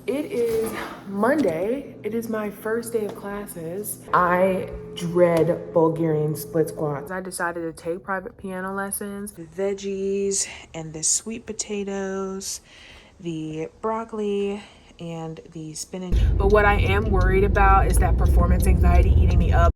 It is Monday. It is my first day of classes. I dread Bulgarian split squats. I decided to take private piano lessons. The veggies and the sweet potatoes, the broccoli, and the spinach. But what I am worried about is that performance anxiety eating me up.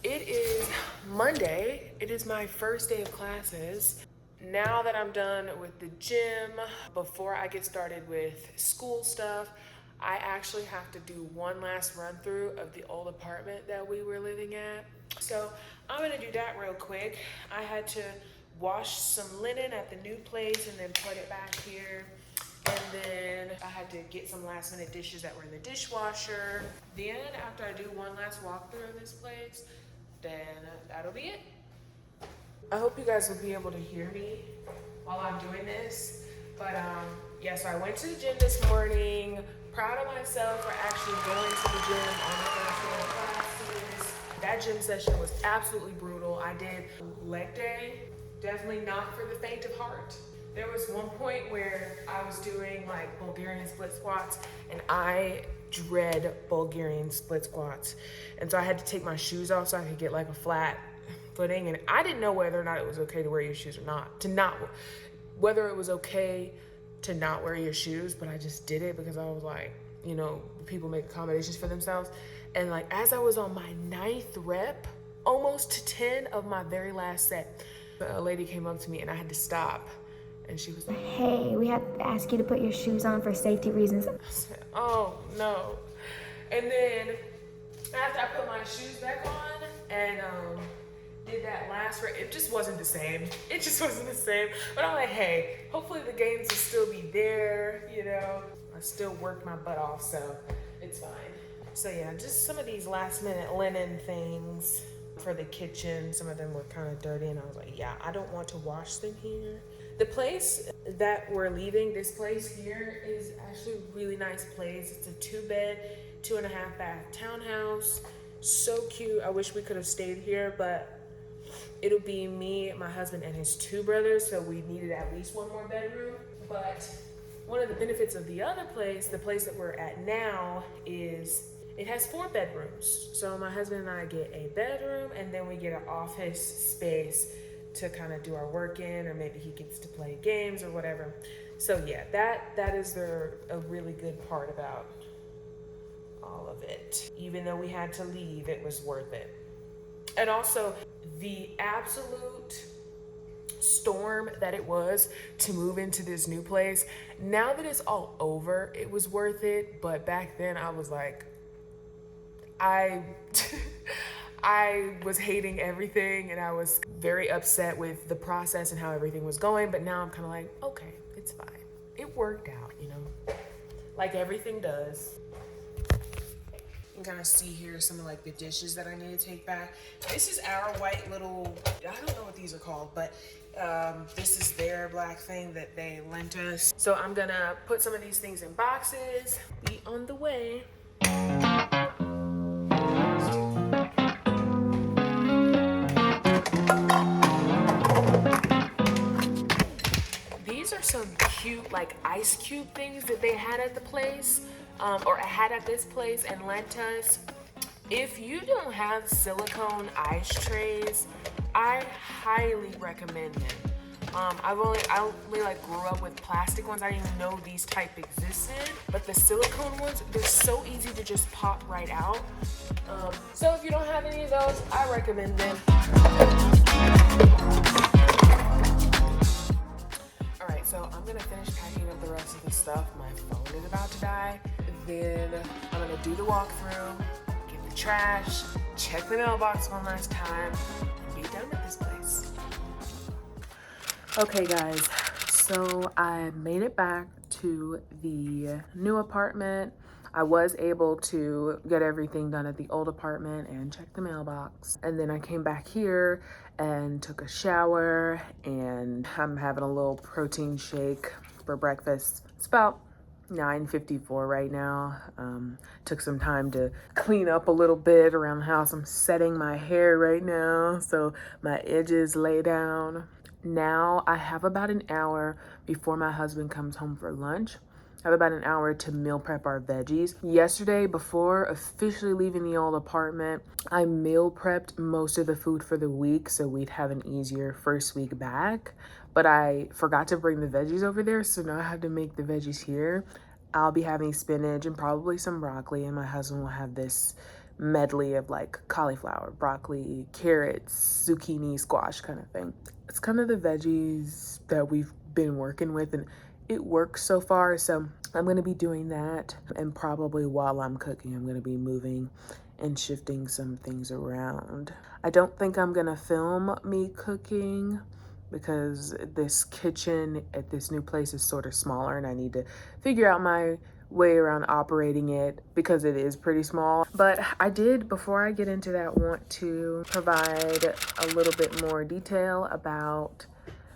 It is Monday. It is my first day of classes. Now that I'm done with the gym, before I get started with school stuff, I actually have to do one last run through of the old apartment that we were living at. So I'm gonna do that real quick. I had to wash some linen at the new place and then put it back here. And then I had to get some last minute dishes that were in the dishwasher. Then after I do one last walkthrough of this place, then that'll be it. I hope you guys will be able to hear me while I'm doing this. But yeah, so I went to the gym this morning. Proud of myself for actually going to the gym on the first day of classes. That gym session was absolutely brutal. I did leg day, definitely not for the faint of heart. There was one point where I was doing like Bulgarian split squats, and I dread Bulgarian split squats. And so I had to take my shoes off so I could get like a flat footing. And I didn't know whether or not it was okay to wear your shoes or not, whether it was okay to not wear your shoes, but I just did it because I was like, you know, people make accommodations for themselves. And like, as I was on my 9th rep, almost to 10 of my very last set, a lady came up to me and I had to stop. And she was like, "Hey, we have to ask you to put your shoes on for safety reasons." I said, oh no. And then after I put my shoes back on and did that last rep, it just wasn't the same. It just wasn't the same. But I'm like, hey, hopefully the gains will still be there, you know. I still worked my butt off, so it's fine. So yeah, just some of these last minute linen things for the kitchen. Some of them were kind of dirty and I was like, yeah, I don't want to wash them here. The place that we're leaving, this place here, is actually a really nice place. It's a 2-bed, 2.5 bath townhouse. So cute. I wish we could have stayed here, but it'll be me, my husband, and his 2 brothers, so we needed at least one more bedroom. But one of the benefits of the other place, the place that we're at now, is it has 4 bedrooms. So my husband and I get a bedroom, and then we get an office space to kind of do our work in, or maybe he gets to play games or whatever. So yeah, that is a really good part about all of it. Even though we had to leave, it was worth it. And also the absolute storm that it was to move into this new place. Now that it's all over, it was worth it. But back then I was like, I was hating everything and I was very upset with the process and how everything was going, but now I'm kind of like, okay, it's fine. It worked out, you know, like everything does. You can kind of see here some of like the dishes that I need to take back. This is our white little, I don't know what these are called, but this is their black thing that they lent us. So I'm gonna put some of these things in boxes. Be on the way. These are some cute like ice cube things that they had at the place, or had at this place and lent us. If you don't have silicone ice trays, I highly recommend them. I only like grew up with plastic ones. I didn't even know these type existed, but the silicone ones, they're so easy to just pop right out. So if you don't have any of those, I recommend them. All right, so I'm gonna finish packing up the rest of the stuff. My phone is about to die. Then I'm gonna do the walkthrough, get the trash, check the mailbox one last time, and be done with this place. Okay guys, so I made it back to the new apartment. I was able to get everything done at the old apartment and check the mailbox. And then I came back here and took a shower, and I'm having a little protein shake for breakfast. It's about 9:54 right now. Took some time to clean up a little bit around the house. I'm setting my hair right now so my edges lay down. Now I have about an hour before my husband comes home for lunch. I have about an hour to meal prep our veggies. Yesterday, before officially leaving the old apartment, I meal prepped most of the food for the week so we'd have an easier first week back. But I forgot to bring the veggies over there, so now I have to make the veggies here. I'll be having spinach and probably some broccoli, and my husband will have this medley of like cauliflower, broccoli, carrots, zucchini, squash kind of thing. It's kind of the veggies that we've been working with, and it works so far. So I'm going to be doing that, and probably while I'm cooking, I'm going to be moving and shifting some things around. I don't think I'm going to film me cooking because this kitchen at this new place is sort of smaller, and I need to figure out my way around operating it because it is pretty small. But I did, before I get into that, want to provide a little bit more detail about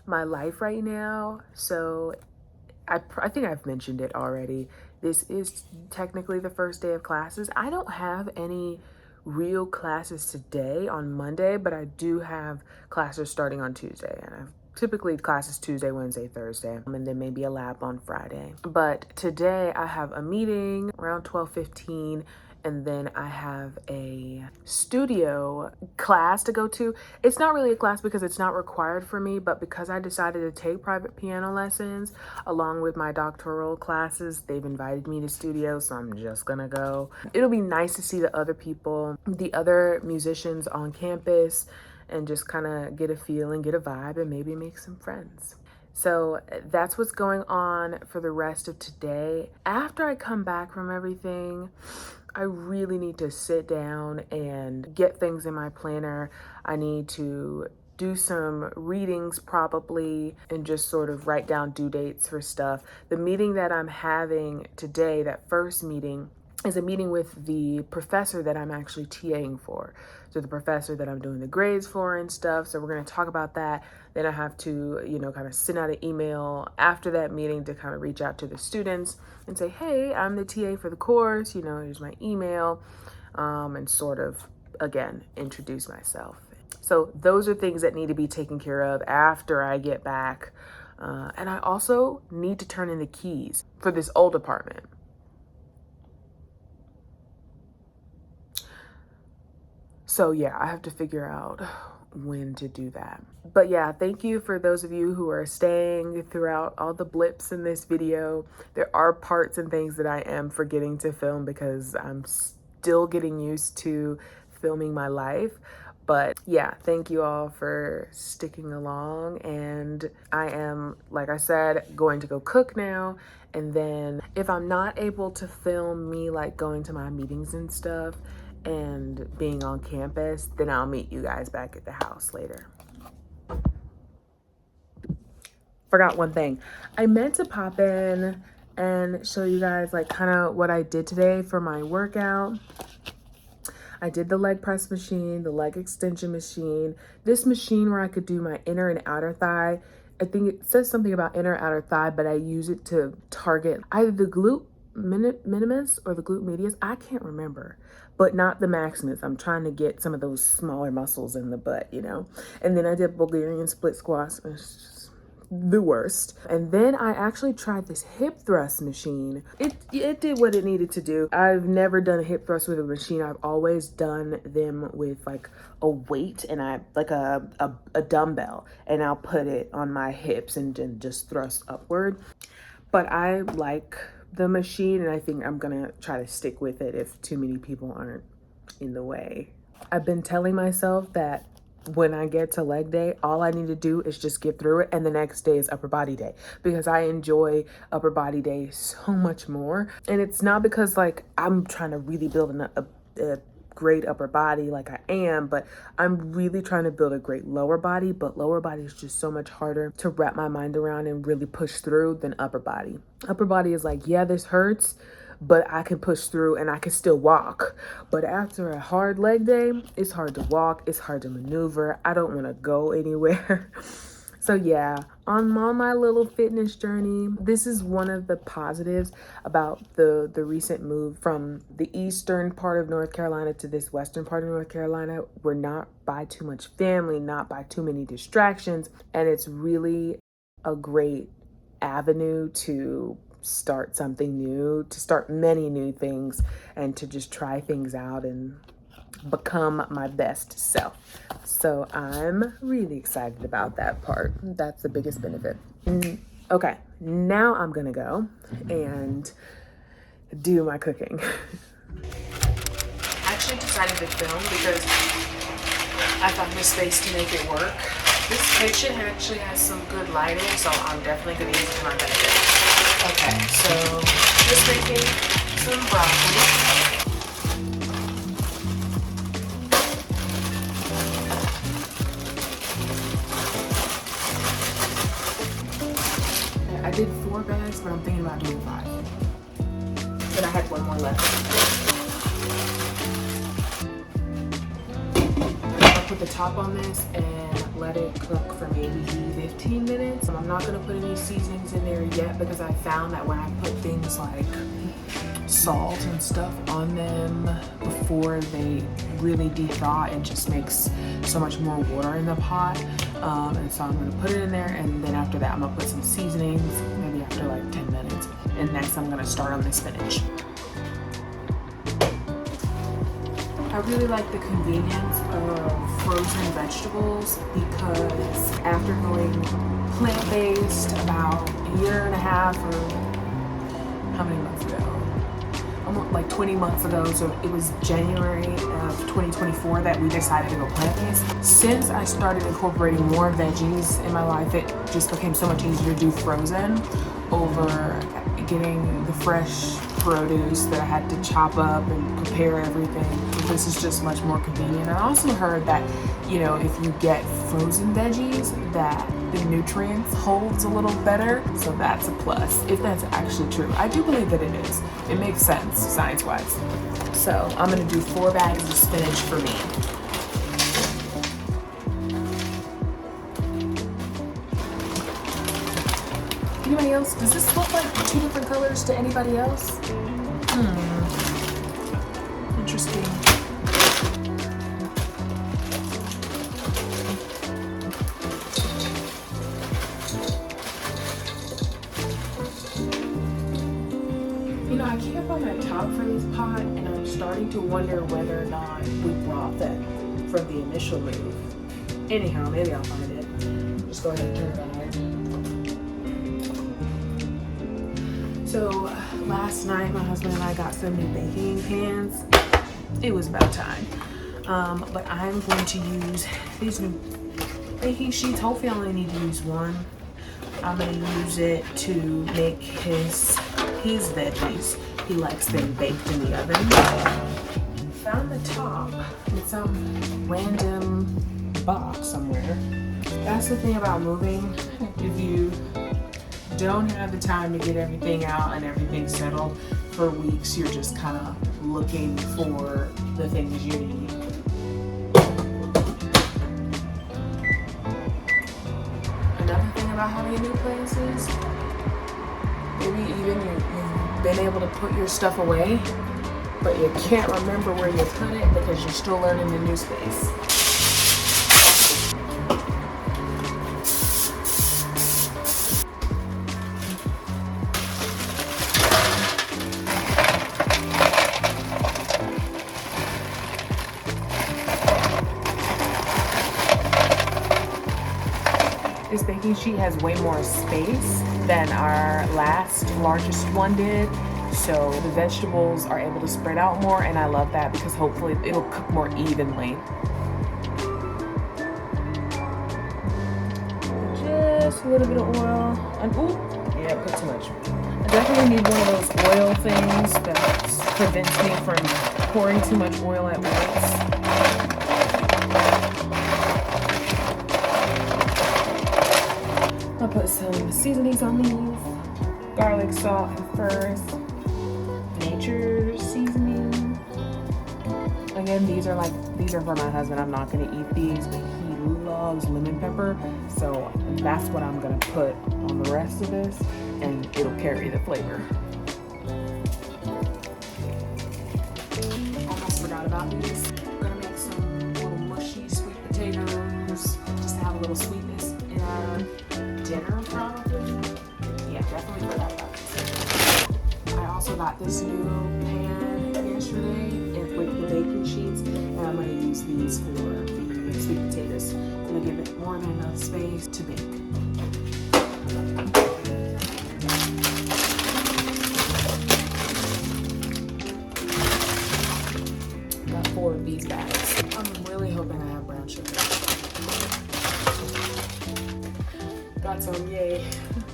my life right now. So I think I've mentioned it already. This is technically the first day of classes. I don't have any real classes today on Monday, but I do have classes starting on Tuesday. And I've typically classes Tuesday, Wednesday, Thursday, and then maybe a lab on Friday. But today I have a meeting around 12:15, and then I have a studio class to go to. It's not really a class because it's not required for me, but because I decided to take private piano lessons along with my doctoral classes, they've invited me to studio, so I'm just gonna go. It'll be nice to see the other people, the other musicians on campus, and just kind of get a feel and get a vibe and maybe make some friends. So that's what's going on for the rest of today. After I come back from everything, I really need to sit down and get things in my planner. I need to do some readings probably and just sort of write down due dates for stuff. The meeting that I'm having today, that first meeting, is a meeting with the professor that I'm actually TAing for. So the professor that I'm doing the grades for and stuff. So we're going to talk about that. Then I have to, kind of send out an email after that meeting to kind of reach out to the students and say, hey, I'm the TA for the course, here's my email, and sort of, again, introduce myself. So those are things that need to be taken care of after I get back. And I also need to turn in the keys for this old apartment. So yeah, I have to figure out when to do that. But yeah, thank you for those of you who are staying throughout all the blips in this video. There are parts and things that I am forgetting to film because I'm still getting used to filming my life. But yeah, thank you all for sticking along. And I am, like I said, going to go cook now. And then if I'm not able to film me like going to my meetings and stuff, and being on campus, then I'll meet you guys back at the house later. Forgot one thing. I meant to pop in and show you guys like kind of what I did today for my workout. I did the leg press machine, the leg extension machine, this machine where I could do my inner and outer thigh. I think it says something about inner outer thigh, but I use it to target either the glute minimus or the glute medius. I can't remember, but not the maximus. I'm trying to get some of those smaller muscles in the butt, you know? And then I did Bulgarian split squats. It's just the worst. And then I actually tried this hip thrust machine. It did what it needed to do. I've never done a hip thrust with a machine. I've always done them with like a weight and a dumbbell, and I'll put it on my hips and just thrust upward. But I like the machine, and I think I'm gonna try to stick with it if too many people aren't in the way. I've been telling myself that when I get to leg day, all I need to do is just get through it, and the next day is upper body day, because I enjoy upper body day so much more. And it's not because like I'm trying to really build a great upper body like I am, but I'm really trying to build a great lower body. But lower body is just so much harder to wrap my mind around and really push through than upper body. Upper body is like, yeah, this hurts, but I can push through and I can still walk. But after a hard leg day, it's hard to walk, it's hard to maneuver. I don't want to go anywhere. So yeah, on my little fitness journey, this is one of the positives about the recent move from the eastern part of North Carolina to this western part of North Carolina. We're not by too much family, not by too many distractions, and it's really a great avenue to start something new, to start many new things, and to just try things out and become my best self. So I'm really excited about that part. That's the biggest benefit. Okay, now I'm gonna go and do my cooking. I actually decided to film because I found the space to make it work. This kitchen actually has some good lighting, so I'm definitely gonna use it to my benefit. Okay, so just making some broccoli. I did 4 bags, but I'm thinking about doing 5. But I had 1 more left. I'll put the top on this and let it cook for maybe 15 minutes. I'm not gonna put any seasonings in there yet because I found that when I put things like salt and stuff on them before they really deep thaw, it just makes so much more water in the pot. And so I'm gonna put it in there, and then after that I'm gonna put some seasonings, maybe after like 10 minutes. And next I'm gonna start on the spinach. I really like the convenience of frozen vegetables because after going plant-based about a year and a half, or how many months ago? Almost like 20 months ago, so it was January of 2024 that we decided to go plant-based. Since I started incorporating more veggies in my life, it just became so much easier to do frozen over getting the fresh produce that I had to chop up and prepare everything. This is just much more convenient. I also heard that, you know, if you get frozen veggies, that the nutrients holds a little better, so that's a plus, if that's actually true. I do believe that it is. It makes sense science-wise. So I'm gonna do 4 bags of spinach for me. Anybody else? Does this look like 2 different colors to anybody else? Interesting. You know, I can't find my top for this pot, and I'm starting to wonder whether or not we brought them from the initial move. Anyhow, maybe I'll find it. Just go ahead and turn it on. So last night, my husband and I got some new baking pans. It was about time. But I'm going to use these new baking sheets. Hopefully I only need to use 1. I'm gonna use it to make his veggies. He likes them baked in the oven. found the top in some random box somewhere. That's the thing about moving. If you don't have the time to get everything out and everything settled for weeks, you're just kind of looking for the things you need. Another thing about having a new place is maybe even you've been able to put your stuff away, but you can't remember where you put it because you're still learning the new space. This baking sheet has way more space than our last largest one did. So the vegetables are able to spread out more, and I love that because hopefully it'll cook more evenly. Just a little bit of oil. And ooh, yeah, put too much. I definitely need one of those oil things that prevents me from pouring too much oil at once. I'll put some seasonings on these. Garlic, salt, and first. Nature seasoning. Again, these are for my husband. I'm not gonna eat these, but he loves lemon pepper. So that's what I'm gonna put on the rest of this, and it'll carry the flavor. Almost forgot about these. I'm gonna make some little mushy sweet potatoes, just to have a little sweetness in our dinner probably. Yeah, definitely forgot about this. I also got this new pan yesterday with the baking sheets, and I'm going to use these for the sweet potatoes. I'm going to give it more than enough space to bake. Got 4 of these bags. I'm really hoping I have brown sugar. Got some, yay.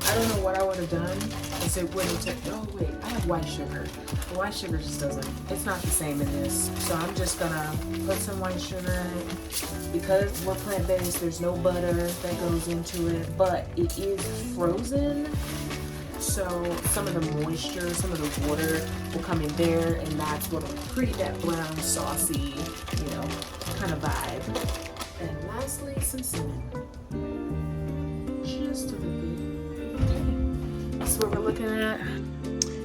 I don't know what I would have done if it wouldn't take, oh wait, I have white sugar. The white sugar just doesn't, it's not the same in this. So I'm just gonna put some white sugar in it. Because we're plant-based, there's no butter that goes into it, but it is frozen. So some of the moisture, some of the water will come in there, and that's what will create that brown, saucy, kind of vibe. And lastly, some cinnamon. Just a little bit. This is what we're looking at.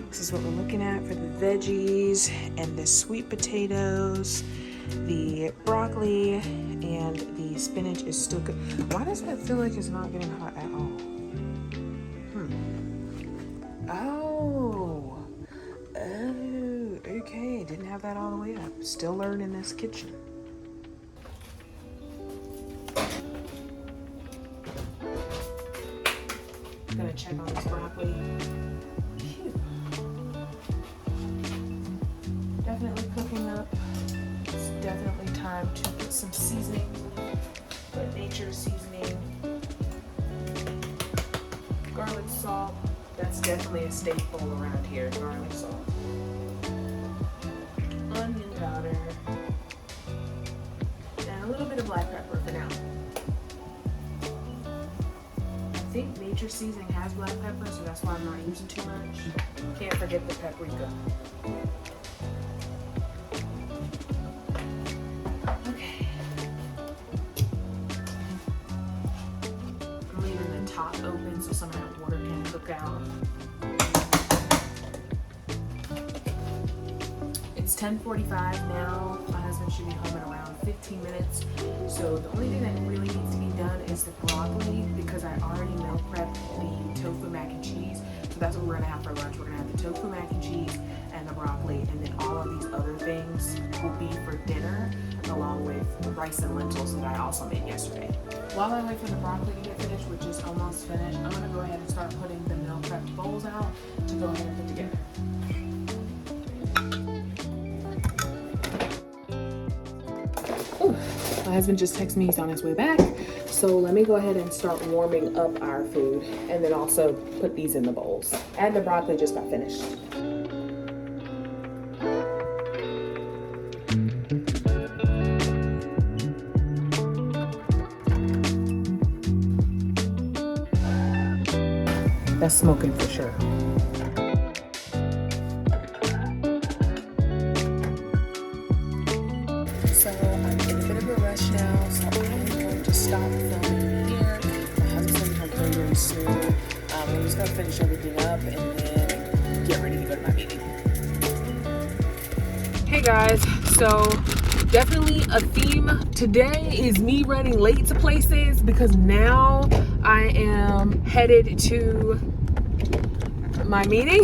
This is what we're looking at for the veggies and the sweet potatoes, the broccoli, and the spinach is still good. Why does that feel like it's not getting hot at all? Oh, okay. Didn't have that all the way up. Still learning this kitchen. Gonna check on this broccoli. Phew. Definitely cooking up. It's definitely time to put some seasoning. Put nature seasoning. Garlic salt. That's definitely a staple around here. Garlic salt. Onion powder. And a little bit of black pepper for now. I think nature seasoning has black pepper, so that's why I'm not using too much. Can't forget the paprika. Okay. I'm leaving the top open so some of that water can cook out. It's 10:45 now. My husband should be home in around 15 minutes. So the only thing that really needs to be done is the broccoli, because I already meal prepped the tofu mac and cheese. So that's what we're gonna have for lunch. We're gonna have the tofu mac and cheese and the broccoli, and then all of these other things will be for dinner, along with rice and lentils that I also made yesterday. While I wait for the broccoli to get finished, which is almost finished, I'm gonna go ahead and start putting the meal prepped bowls out to go ahead and put together. My husband just texted me he's on his way back. So let me go ahead and start warming up our food, and then also put these in the bowls. And the broccoli just got finished. That's smoking for sure. So I'm in a bit of a rush now, so I'm going to stop filming here. My husband's gonna come home very soon. I'm just gonna finish everything up and then get ready to go to my meeting. Hey guys, so definitely a theme today is me running late to places because now I am headed to my meeting.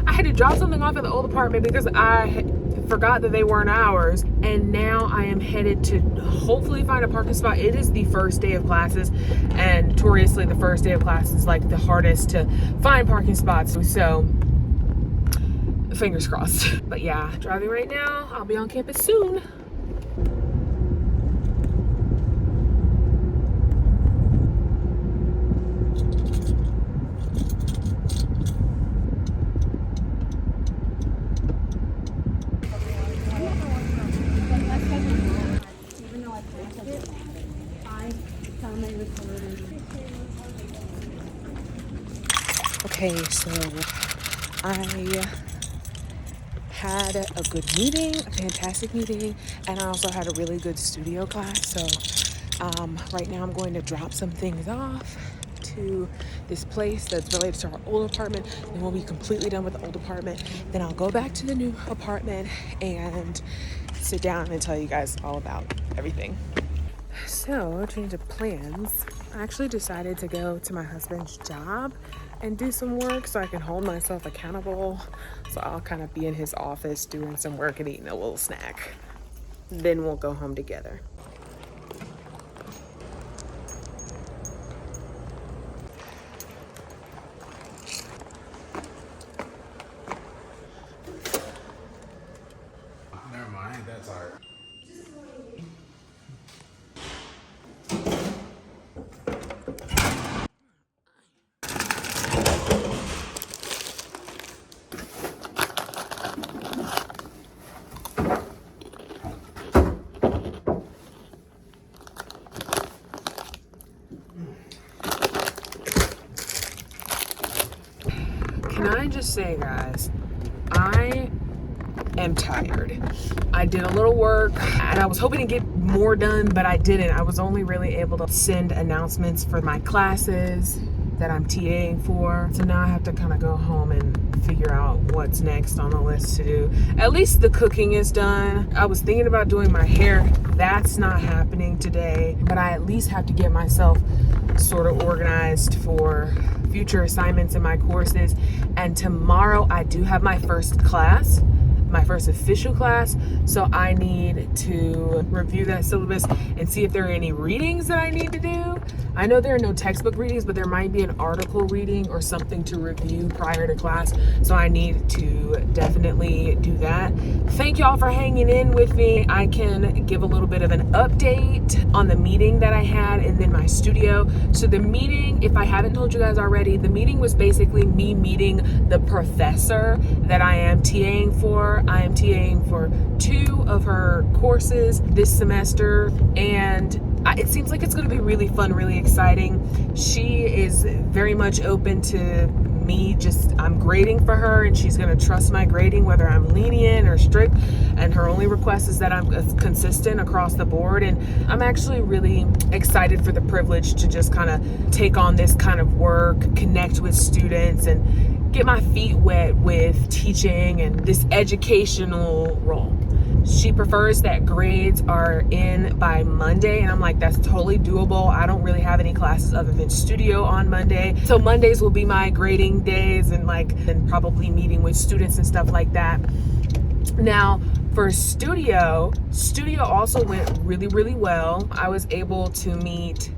I had to drop something off at the old apartment because I forgot that they weren't ours, and now I am headed to hopefully find a parking spot. It is the first day of classes, and notoriously the first day of class is like the hardest to find parking spots, so fingers crossed. But yeah, driving right now. I'll be on campus soon. Okay, so I had a good meeting, a fantastic meeting, and I also had a really good studio class. So right now I'm going to drop some things off to this place that's related to our old apartment. Then we'll be completely done with the old apartment. Then I'll go back to the new apartment and sit down and tell you guys all about everything. So, change of plans. I actually decided to go to my husband's job and do some work so I can hold myself accountable. So I'll kind of be in his office doing some work and eating a little snack. Then we'll go home together. Never mind, that's art. Can I just say, guys, I am tired. I did a little work and I was hoping to get more done, but I didn't. I was only really able to send announcements for my classes that I'm TAing for. So now I have to kind of go home and figure out what's next on the list to do. At least the cooking is done. I was thinking about doing my hair. That's not happening today, but I at least have to get myself sort of organized for future assignments in my courses. And tomorrow I do have my first class, my first official class, so I need to review that syllabus and see if there are any readings that I need to do. I know there are no textbook readings, but there might be an article reading or something to review prior to class, so I need to definitely do that. Thank y'all for hanging in with me. I can give a little bit of an update on the meeting that I had and then my studio. So the meeting, if I haven't told you guys already, the meeting was basically me meeting the professor that I am TAing for. I am TAing for 2 of her courses this semester, and it seems like it's going to be really fun, really exciting. She is very much open to me I'm grading for her, and she's going to trust my grading whether I'm lenient or strict, and her only request is that I'm consistent across the board. And I'm actually really excited for the privilege to just kind of take on this kind of work, connect with students, and get my feet wet with teaching and this educational role. She prefers that grades are in by Monday, and I'm like, that's totally doable. I don't really have any classes other than studio on Monday. So Mondays will be my grading days and probably meeting with students and stuff like that. Now, for studio also went really, really well. I was able to meet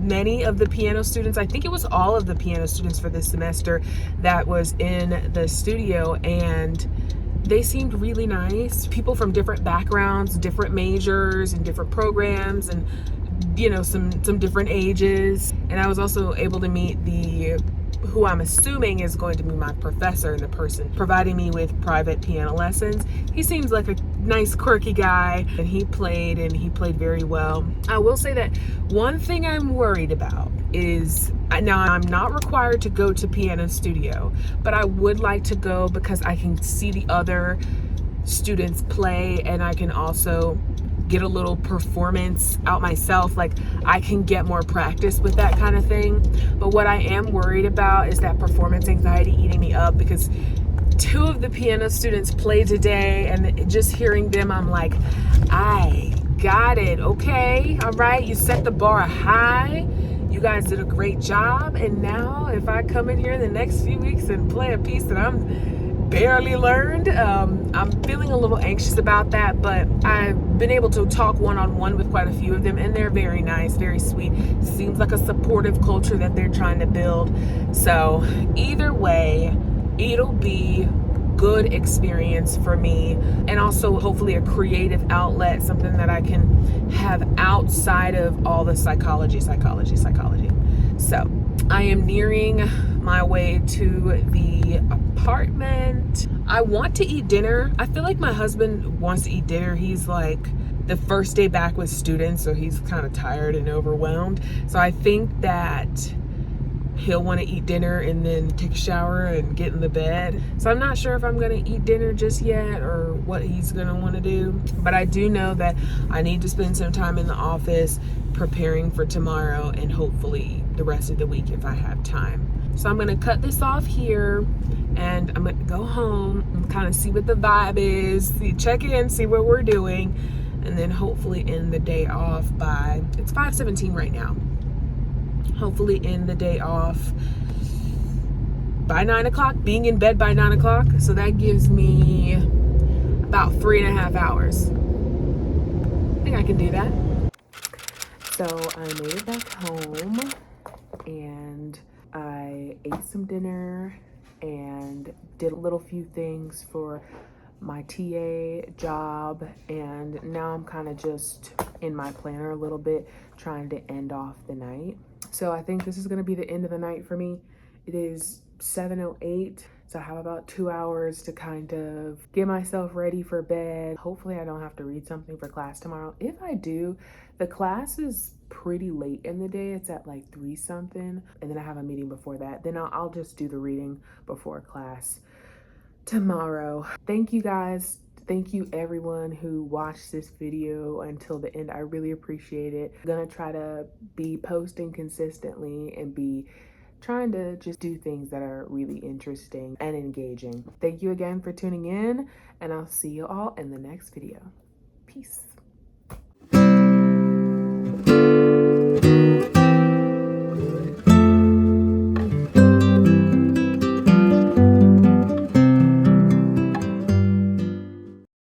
many of the piano students. I think it was all of the piano students for this semester that was in the studio, and they seemed really nice. People from different backgrounds, different majors and different programs, and some different ages. And I was also able to meet the who I'm assuming is going to be my professor and the person providing me with private piano lessons. He seems like a nice, quirky guy, and he played very well. I will say that one thing I'm worried about is, now I'm not required to go to piano studio, but I would like to go because I can see the other students play, and I can also get a little performance out myself. Like, I can get more practice with that kind of thing. But what I am worried about is that performance anxiety eating me up, because 2 of the piano students played today, and just hearing them, I'm like, I got it. Okay, all right, you set the bar high, you guys did a great job, and now if I come in here in the next few weeks and play a piece that I'm barely learned, I'm feeling a little anxious about that. But I've been able to talk one-on-one with quite a few of them, and they're very nice, very sweet. Seems like a supportive culture that they're trying to build. So either way, it'll be good experience for me, and also hopefully a creative outlet, something that I can have outside of all the psychology. So I am nearing my way to the apartment. I want to eat dinner. I feel like my husband wants to eat dinner. He's like the first day back with students, so he's kind of tired and overwhelmed. So I think that he'll want to eat dinner and then take a shower and get in the bed. So I'm not sure if I'm going to eat dinner just yet or what he's going to want to do. But I do know that I need to spend some time in the office preparing for tomorrow, and hopefully the rest of the week if I have time. So I'm going to cut this off here, and I'm going to go home and kind of see what the vibe is, check in, see what we're doing, and then hopefully end the day off by, it's 5:17 right now. Hopefully end the day off by 9 o'clock, being in bed by 9 o'clock. So that gives me about 3.5 hours. I think I can do that. So I made it back home, and I ate some dinner and did a little few things for my TA job, and now I'm kind of just in my planner a little bit, trying to end off the night. So I think this is going to be the end of the night for me. It is 7:08, so I have about 2 hours to kind of get myself ready for bed. Hopefully I don't have to read something for class tomorrow. If I do, the class is pretty late in the day. It's at like 3 something, and then I have a meeting before that. Then I'll just do the reading before class tomorrow. Thank you guys. Thank you everyone who watched this video until the end. I really appreciate it. I'm gonna try to be posting consistently and be trying to just do things that are really interesting and engaging. Thank you again for tuning in, and I'll see you all in the next video. Peace.